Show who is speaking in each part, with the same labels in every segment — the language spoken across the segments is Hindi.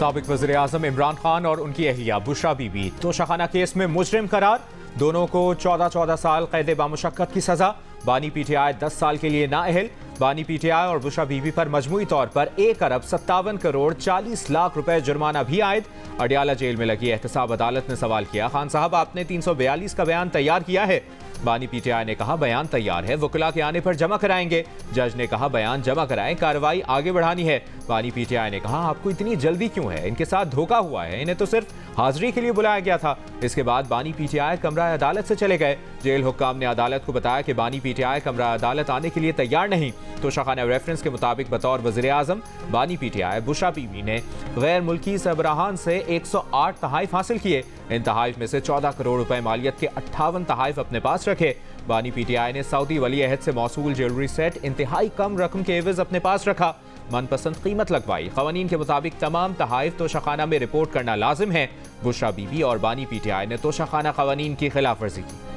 Speaker 1: साबिक वज़ीर आज़म इमरान खान और उनकी अहलिया बुशरा बीबी तोशाखाना केस में मुजरिम करार। दोनों को 14 साल कैद बामुशक्कत की सजा। बानी पीटीआई 10 साल के लिए नाअहल। बानी पीटीआई और बुशरा बीबी पर मजमूई तौर पर 1 अरब 57 करोड़ 40 लाख रुपए जुर्माना भी आयद। अडियाला जेल में लगी एहतसाब अदालत ने सवाल किया, खान साहब आपने 342 का बयान तैयार किया है। बानी पीटीआई ने कहा बयान तैयार है, वकीला के आने पर जमा कराएंगे। जज ने कहा बयान जमा कराएं, कार्रवाई आगे बढ़ानी है। बानी पीटीआई ने कहा आपको इतनी जल्दी क्यों है, इनके साथ धोखा हुआ है, इन्हें तो सिर्फ हाजिरी के लिए बुलाया गया था। इसके बाद बानी पीटीआई कमरा अदालत से चले गए। जेल हुक्काम ने अदालत को बताया कि बानी पीटीआई कमरा अदालत आने के लिए तैयार नहीं। तोशाखाना रेफरेंस के मुताबिक बतौर वज़ीर आज़म बानी पीटीआई बुशरा बीबी ने गैर मुल्की सरबराहान से 108 तहाइफ हासिल किए। इन तहाइफ में से 14 करोड़ रुपए मालियत के 58 तहाइफ अपने पास रखे। बानी पीटीआई ने सऊदी वली अहद से मौसूल ज्वेलरी सेट इंतहाई कम रकम के एवज अपने पास रखा। मनपसंद कीमत लगवाई। क़वानीन के मुताबिक तमाम तहाइफ तोशाखाना में रिपोर्ट करना लाजिम है। बुशरा बीबी और बानी पीटीआई ने तोशाखाना क़वानीन की खिलाफ वर्जी की।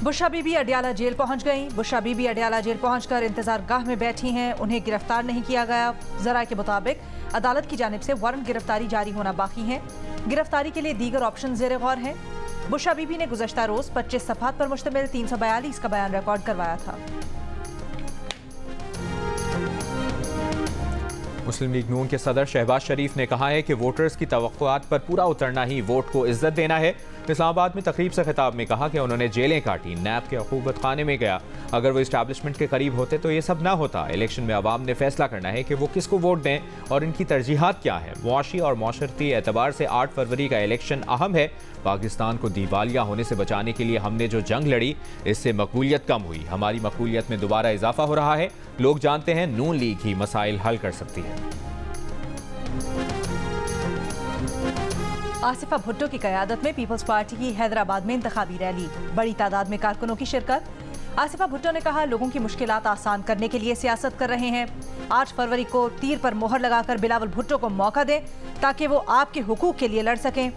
Speaker 2: बुशरा बीबी अडियाला जेल पहुंच गईं। बुशरा बीबी अडियाला जेल पहुंचकर इंतजार गाह में बैठी हैं। उन्हें गिरफ्तार नहीं किया गया। जरा के मुताबिक अदालत की जानिब से वारंट गिरफ्तारी जारी होना बाकी है। गिरफ्तारी के लिए दीगर ऑप्शन ज़ेर गौर हैं। बुशरा बीबी ने गुज़श्ता रोज 25 सफ़हात पर मुश्तमिल 342 का बयान रिकॉर्ड करवाया था।
Speaker 1: मुस्लिम लीग नून के सदर शहबाज शरीफ ने कहा है कि वोटर्स की तवक्कुआत पर पूरा उतरना ही वोट को इज्जत देना है। इस्लामाबाद में तकरीब से खिताब में कहा कि उन्होंने जेलें काटी, नैब के अखूबत खाने में गया। अगर वो इस्टेब्लिशमेंट के करीब होते तो ये सब ना होता। इलेक्शन में अवाम ने फैसला करना है कि वो किसको वोट दें और इनकी तरजीहात क्या है। मुआशी और मौशरती एतबार से 8 फरवरी का इलेक्शन अहम है। पाकिस्तान को दिवालिया होने से बचाने के लिए हमने जो जंग लड़ी, इससे मकबूलियत कम हुई। हमारी मकबूलियत में दोबारा इजाफा हो रहा है। लोग जानते हैं नून लीग ही मसाइल हल कर सकती है।
Speaker 2: आसिफा भुट्टो की क़यादत में पीपल्स पार्टी की हैदराबाद में इंतखाबी रैली। बड़ी तादाद में कारकुनों की शिरकत। आसिफा भुट्टो ने कहा लोगों की मुश्किलात आसान करने के लिए सियासत कर रहे हैं। 8 फरवरी को तीर पर मोहर लगाकर बिलावल भुट्टो को मौका दें ताकि वो आपके हुकूक के लिए लड़ सकें।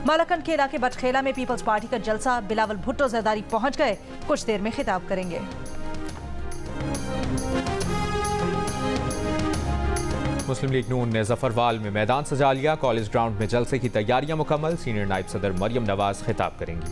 Speaker 2: मालाकंड के इलाके बटखेला में पीपल्स पार्टी का जलसा। बिलावल भुट्टो ज़रदारी पहुंच गए, कुछ देर में खिताब करेंगे।
Speaker 1: मुस्लिम लीग नून ने जफरवाल में मैदान सजा लिया। कॉलेज ग्राउंड में जलसे की तैयारियां मुकम्मल। सीनियर नायब सदर मरियम नवाज खिताब करेंगी।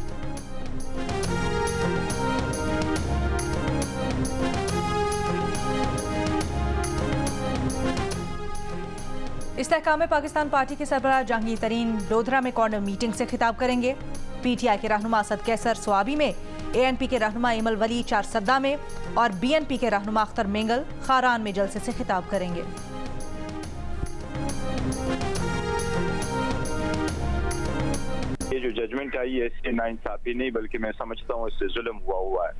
Speaker 2: इस्तेहकाम पाकिस्तान पार्टी के सरबराह जहांगीर तरीन डोधरा में कॉर्नर मीटिंग से खिताब करेंगे। पीटीआई के रहनुमा असद कैसर स्वाबी में, एएनपी के रहनुमा इमल वली चारसद्दा में और बीएनपी के रहनुमा अख्तर मेंगल खारान में जलसे से खिताब करेंगे।
Speaker 3: ये जो जजमेंट आई है इससे नाइंसाफी नहीं बल्कि मैं समझता हूँ इससे जुल्म हुआ है।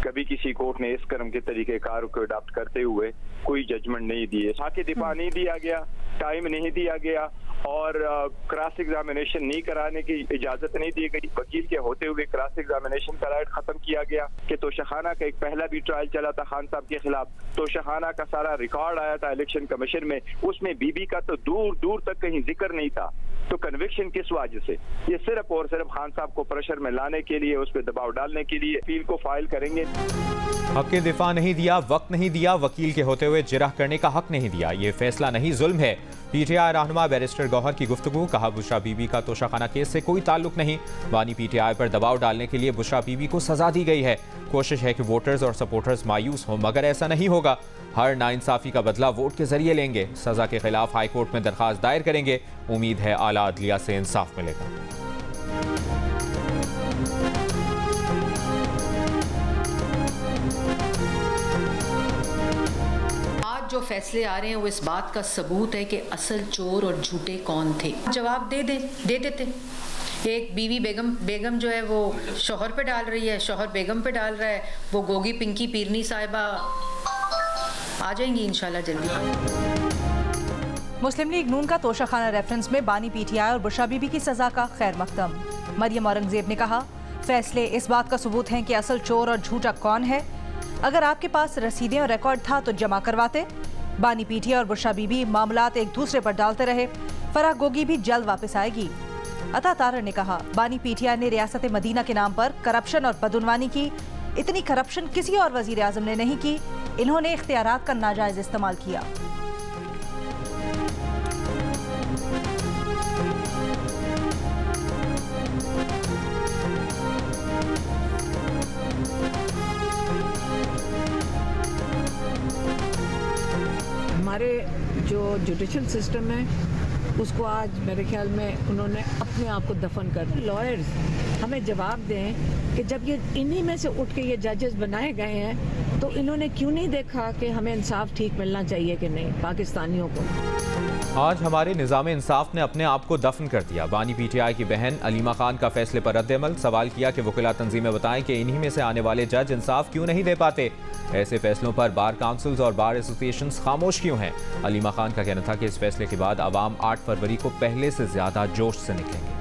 Speaker 3: कभी किसी कोर्ट ने इस कर्म के तरीक़ेकार को अडॉप्ट करते हुए कोई जजमेंट नहीं दिए, साके दिफा नहीं दिया गया, टाइम नहीं दिया गया और क्रॉस एग्जामिनेशन नहीं कराने की इजाजत नहीं दी गई। वकील के होते हुए क्रॉस एग्जामिनेशन का राइट खत्म किया गया कि तोशाखाना का एक पहला भी ट्रायल चला था खान साहब के खिलाफ। तोशाखाना का सारा रिकॉर्ड आया था इलेक्शन कमीशन में, उसमें बीबी का तो दूर दूर तक कहीं जिक्र नहीं था। तो कन्विक्शन किस वजह से? ये सिर्फ और सिर्फ खान साहब को प्रेशर में लाने के लिए, उस पर दबाव डालने के लिए अपील को फाइल करेंगे।
Speaker 1: हक के दिफा नहीं दिया, वक्त नहीं दिया, वकील के होते हुए जिरह करने का हक नहीं दिया। ये फैसला नहीं जुल्म है। पीटीआई रहनुमा बैरिस्टर गौहर की गुफ्तगू। कहा बुशरा बीबी का तोशाखाना केस से कोई ताल्लुक नहीं। बानी पीटीआई पर दबाव डालने के लिए बुशरा बीबी को सजा दी गई है। कोशिश है कि वोटर्स और सपोर्टर्स मायूस हों, मगर ऐसा नहीं होगा। हर नाइंसाफी का बदला वोट के जरिए लेंगे। सजा के खिलाफ हाई कोर्ट में दरखास्त दायर करेंगे। उम्मीद है आला अदलिया से इंसाफ मिलेगा।
Speaker 4: जो फैसले आ रहे हैं वो इस बात का सबूत है कि असल चोर और झूठे कौन थे। जवाब दे देते। एक बीवी बेगम जो है वो शोहर पे डाल रही है, शोहर बेगम पे डाल रहा है। वो गोगी पिंकी पीरनी साहिबा आ जाएंगी इंशाल्लाह जल्दी।
Speaker 2: मुस्लिम लीग नून का तोशाखाना रेफरेंस में बानी पीटीआई और बुशरा बीबी की सजा का खैर मकदम। मरियम औरंगजेब ने कहा फैसले इस बात का सबूत हैं कि असल चोर और झूठा कौन है। अगर आपके पास रसीदें और रिकॉर्ड था तो जमा करवाते। बानी पीटीआई और बुशरा बीबी मामलात एक दूसरे पर डालते रहे। फराह गोगी भी जल्द वापस आएगी। अता तारर ने कहा, बानी पीटीआई ने रियासत मदीना के नाम पर करप्शन और बदउनवानी की। इतनी करप्शन किसी और वजीर आजम ने नहीं की। इन्होंने इख्तियारात का नाजायज इस्तेमाल किया।
Speaker 5: हमारे जो जुडिशल सिस्टम है उसको आज मेरे ख्याल में उन्होंने अपने आप को दफन कर दिया। लॉयर्स हमें जवाब दें कि जब ये इन्हीं में से उठ के ये जजेस बनाए गए हैं तो इन्होंने क्यों नहीं देखा कि हमें इंसाफ ठीक मिलना चाहिए कि नहीं पाकिस्तानियों को।
Speaker 1: आज हमारे निज़ाम इंसाफ ने अपने आप को दफन कर दिया। बानी पीटीआई की बहन अलीमा खान का फैसले पर रद्द-ए-अमल। सवाल किया कि वकीला तंजीमें बताएं कि इन्हीं में से आने वाले जज इंसाफ क्यों नहीं दे पाते। ऐसे फैसलों पर बार काउंसिल्स और बार एसोसिएशन खामोश क्यों हैं। अलीमा खान का कहना था कि इस फैसले के बाद अवाम 8 फरवरी को पहले से ज्यादा जोश से निकलेंगे।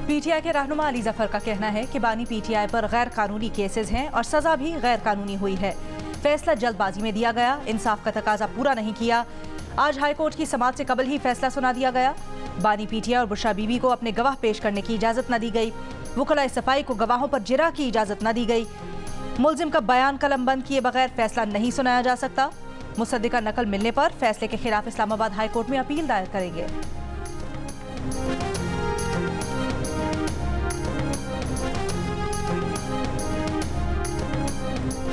Speaker 2: पीटीआई के रहनुमा अली जफर का कहना है कि बानी पीटीआई पर गैर कानूनी केसेस हैं और सजा भी गैर कानूनी हुई है। फैसला जल्दबाजी में दिया गया, इंसाफ का तकाजा पूरा नहीं किया। आज हाई कोर्ट की समाअत से कबल ही फैसला सुना दिया गया। बानी पीटीआई और बुशरा बीबी को अपने गवाह पेश करने की इजाजत न दी गई। वकला सफाई को गवाहों पर जिरा की इजाजत न दी गई। मुलजिम का बयान कलम बंद किए बगैर फैसला नहीं सुनाया जा सकता। मुसद्दिका नकल मिलने पर फैसले के खिलाफ इस्लामाबाद हाई कोर्ट में अपील दायर करेंगे।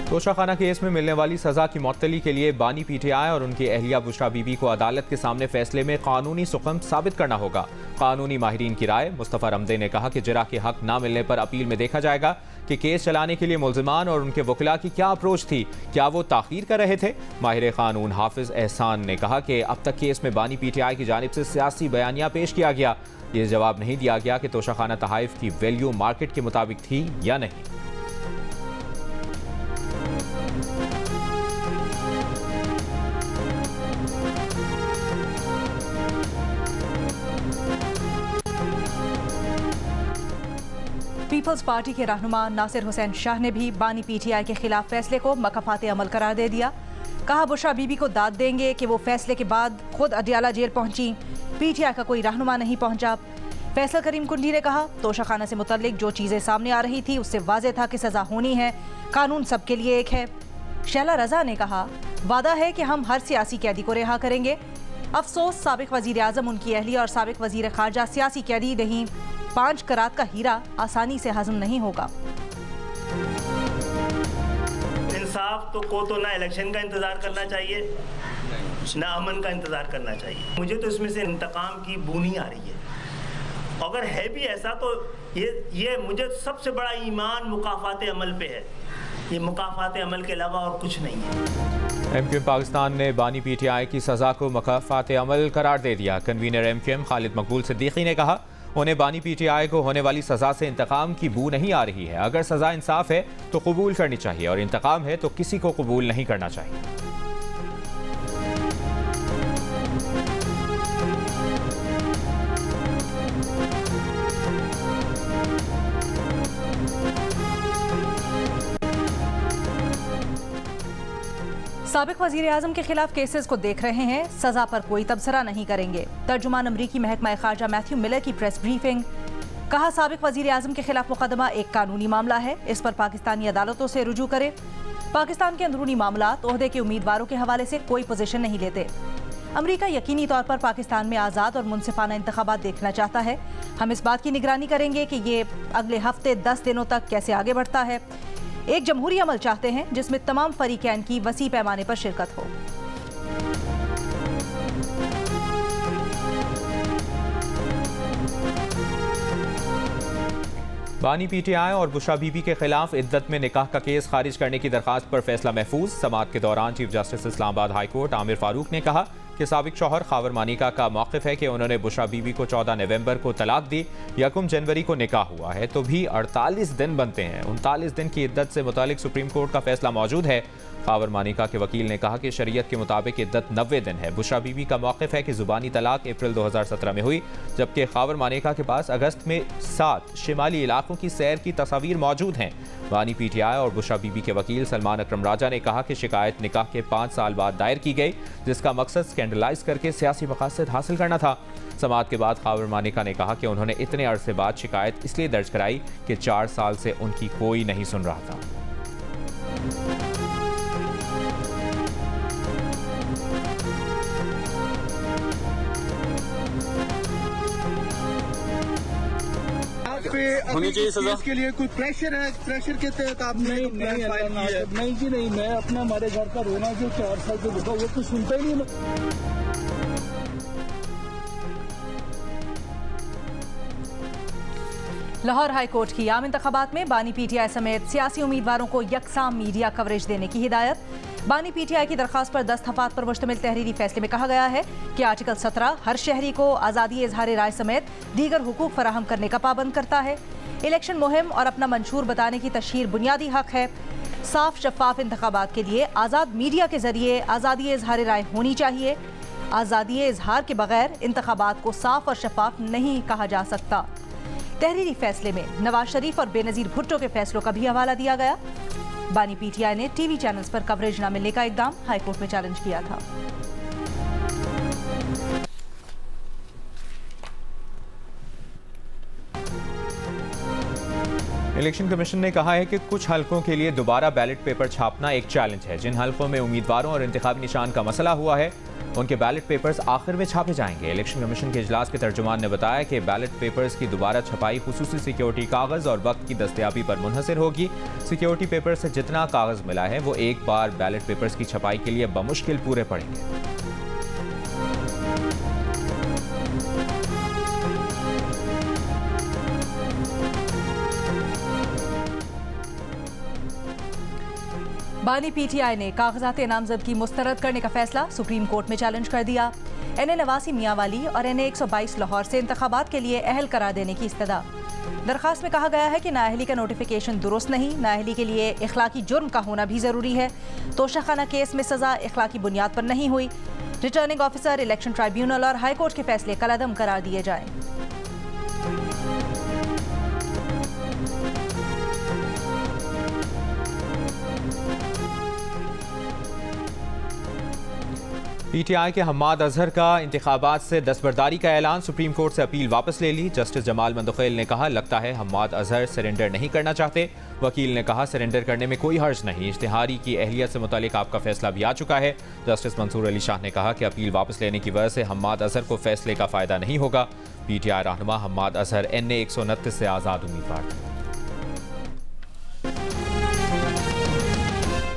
Speaker 1: तोशाखाना केस में मिलने वाली सजा की मुअत्तली के लिए बानी पीटीआई और उनकी अहलिया बुशरा बीबी को अदालत के सामने फैसले में कानूनी सुकम साबित करना होगा। कानूनी माहिरीन की राय। मुस्तफा रमदे ने कहा कि जिरा के हक न मिलने पर अपील में देखा जाएगा कि केस चलाने के लिए मुल्जिमान और उनके वकिला की क्या अप्रोच थी, क्या वो ताखीर कर रहे थे। माहिर कानून हाफिज एहसान ने कहा कि अब तक केस में बानी पीटीआई की जानिब से सियासी बयानिया पेश किया गया। ये जवाब नहीं दिया गया कि तोशाखाना तहाइफ की वैल्यू मार्केट के मुताबिक थी या नहीं।
Speaker 2: पीपल्स पार्टी के रहनुमा नासिर हुसैन शाह ने भी बानी पीटीआई के खिलाफ फैसले को मकफाते अमल करार दे दिया। कहा, बुशरा बीबी को दाद देंगे कि वो फैसले के बाद खुद अडियाला जेल पहुंची, पीटीआई का कोई रहनुमा नहीं पहुंचा। फैसल करीम कुंडी ने कहा, तोशाखाना से मुतल्लिक जो चीज़ें सामने आ रही थी उससे वाज़ेह था कि सज़ा होनी है, कानून सबके लिए एक है। शैला रजा ने कहा, वादा है कि हम हर सियासी कैदी को रिहा करेंगे। अफसोस साबिक वज़ीर आज़म, उनकी अहलिया और साबिक वज़ीर ख़ारजा सियासी कैदी नहीं। 5 करात का हीरा आसानी से हजम नहीं होगा।
Speaker 6: इंसाफ तो ना इलेक्शन का इंतजार करना चाहिए ना अमन का इंतजार करना चाहिए। मुझे तो इसमें से इंतकाम की बू नहीं आ रही है। अगर है भी ऐसा तो ये मुझे सबसे बड़ा ईमान मुकाफाते अमल पे है। ये मुकाफाते अमल के अलावा और कुछ नहीं है।
Speaker 1: एमक्यूएम पाकिस्तान ने बानी पीटीआई की सजा को मुकाफाते अमल करार दे दिया। कन्वीनर एमक्यूएम खालिद मकबूल सिद्दीकी ने कहा, उन्हें बानी पीटीआई को होने वाली सजा से इंतकाम की बू नहीं आ रही है। अगर सजा इंसाफ है तो कबूल करनी चाहिए और इंतकाम है तो किसी को कबूल नहीं करना चाहिए।
Speaker 2: साबिक वज़ीर आज़म के खिलाफ केसेस को देख रहे हैं, सजा पर कोई तबसरा नहीं करेंगे। तर्जुमान अमरीकी महकमा ख़ारजा मैथ्यू मिलर की प्रेस ब्रीफिंग। कहा, साबिक वज़ीर आज़म के खिलाफ मुकदमा एक कानूनी मामला है, इस पर पाकिस्तानी अदालतों से रुजू करे। पाकिस्तान के अंदरूनी मामलात ओहदे के उम्मीदवारों के हवाले से कोई पोजीशन नहीं लेते। अमरीका यकीनी तौर पर पाकिस्तान में आज़ाद और मुनसिफाना इंतखाबात देखना चाहता है। हम इस बात की निगरानी करेंगे कि ये अगले हफ्ते 10 दिनों तक कैसे आगे बढ़ता है। एक जमहूरी अमल चाहते हैं जिसमें तमाम फरीकैन की वसी पैमाने पर शिरकत हो।
Speaker 1: बानी पीटीआई और बुशरा बीबी के खिलाफ इद्दत में निकाह का केस खारिज करने की दरखास्त पर फैसला महफूज। समाअत के दौरान chief justice Islamabad high court Aamir Farooq ने कहा कि साबिक शौहर खावर मानिका का मौक़िफ़ है कि उन्होंने बुशरा बीवी को 14 नवंबर को तलाक दी, 1 जनवरी को निकाह हुआ है तो भी 48 दिन बनते हैं। 39 दिन की इद्दत से मुतालिक सुप्रीम कोर्ट का फैसला मौजूद है। खावर मानिका के वकील ने कहा कि शरीयत के मुताबिक इद्दत 90 दिन है। बुशरा बीवी का मौक़िफ़ है कि ज़ुबानी तलाक अप्रैल 2017 में हुई, जबकि खावर मानिका के पास अगस्त में 7 शिमाली इलाकों की सैर की तस्वीर मौजूद हैं। बानी पीटीआई और बुशरा बीबी के वकील सलमान अकरम राजा ने कहा कि शिकायत निकाह के 5 साल बाद दायर की गई, जिसका मकसद स्कैंडलाइज करके सियासी मकासद हासिल करना था। समाअत के बाद खावर मानिका ने कहा कि उन्होंने इतने अरसे बाद शिकायत इसलिए दर्ज कराई कि 4 साल से उनकी कोई नहीं सुन रहा था।
Speaker 7: होनी चाहिए सजा के लिए कोई प्रेशर है? प्रेशर के तहत आपने नहीं जी नहीं, मैं अपना हमारे घर का रोना जो 4 साल से रुका वो कुछ सुनता ही नहीं।
Speaker 2: लाहौर हाई कोर्ट की आम इंतखाबात में बानी पीटीआई समेत सियासी उम्मीदवारों को यकसां मीडिया कवरेज देने की हिदायत। बानी पीटीआई की दरखास्त पर 10 दफात पर मुश्तमिल तहरीरी फैसले में कहा गया है कि आर्टिकल 17 हर शहरी को आज़ादी इजहार राय समेत दीगर हुकूक फराहम करने का पाबंद करता है। इलेक्शन मुहिम और अपना मंशूर बताने की तशहीर बुनियादी हक है। साफ शफाफ इंतखाबात के लिए आज़ाद मीडिया के जरिए आज़ादी इजहार राय होनी चाहिए। आज़ादी इजहार के बगैर इंतखाबात को साफ और शफाफ नहीं कहा जा सकता। तहरीरी फैसले में नवाज शरीफ और बेनजीर भुट्टो के फैसलों का भी हवाला दिया गया। बानी पीटीआई ने टीवी चैनल्स पर कवरेज न मिलने का इकदाम हाईकोर्ट में चैलेंज किया था।
Speaker 1: इलेक्शन कमीशन ने कहा है कि कुछ हलकों के लिए दोबारा बैलेट पेपर छापना एक चैलेंज है। जिन हलकों में उम्मीदवारों और इंतखाबी निशान का मसला हुआ है उनके बैलेट पेपर्स आखिर में छापे जाएंगे। इलेक्शन कमीशन के इजलास के तर्जुमान ने बताया कि बैलेट पेपर्स की दोबारा छपाई खुसूसी सिक्योरिटी कागज और वक्त की दस्तयाबी पर मुनहसर होगी। सिक्योरिटी पेपर से जितना कागज मिला है वो एक बार बैलेट पेपर्स की छपाई के लिए बमुश्किल पूरे पड़ेंगे।
Speaker 2: बानी पीटीआई ने कागजात नामजदगी मुस्तरद करने का फैसला सुप्रीम कोर्ट में चैलेंज कर दिया। NA नवासी मियांवाली और NA 122 लाहौर से इंतखाबात के लिए अहल करार देने की इस्तदा। दरखास्त में कहा गया है कि नाअहली का नोटिफिकेशन दुरुस्त नहीं, नाअहली के लिए इखलाकी जुर्म का होना भी ज़रूरी है। तोशाखाना केस में सज़ा इखलाकी बुनियाद पर नहीं हुई। रिटर्निंग ऑफिसर, इलेक्शन ट्राइब्यूनल और हाई कोर्ट के फैसले कलअदम करार दिए जाएं।
Speaker 1: पीटीआई के हम्माद अजहर का इंतखाबात से दस्तबरदारी का ऐलान। सुप्रीम कोर्ट से अपील वापस ले ली। जस्टिस जमाल मंदखेल ने कहा लगता है हम्माद अजहर सरेंडर नहीं करना चाहते। वकील ने कहा सरेंडर करने में कोई हर्ज नहीं, इश्तिहारी की अहलियत से मुतालिक आपका फैसला भी आ चुका है। जस्टिस मंसूर अली शाह ने कहा कि अपील वापस लेने की वजह से हम्माद अजहर को फैसले का फ़ायदा नहीं होगा। पीटीआई रहनुमा हम्माद अजहर NA 129 से आज़ाद उम्मीदवार थे।